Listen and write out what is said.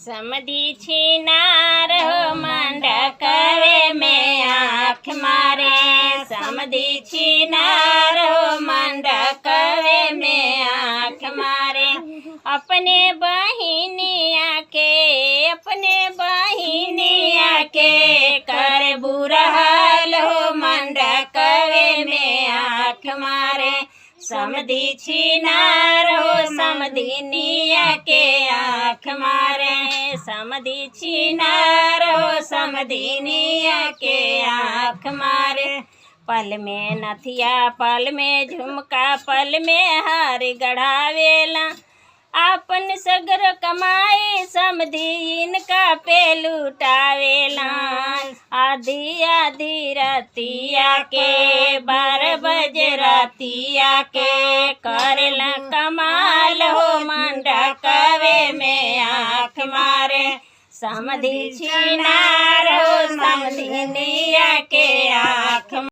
समधी छिनार हो मंडकवे में आँख मारे। समधी छिनार हो मंडकवे में आँख मारे। अपने बहिनिया के कर बुरा हाल हो मंडकवे में आँख मारे। समधी छिनार हो समधिनिया के आँख मारे। समधी छिनार हो समधिनिया के आँख मारे। पल में नथिया पल में झुमका पल में हार गढ़ावेला। आपन सगर कमाई समधी इनका पे लुटावेला। आधी आधी रातिया के 12 बजे रातिया के करेला कमाल हो मंडकवे में आँख मारे। समधी छिनार हो समधिनिया के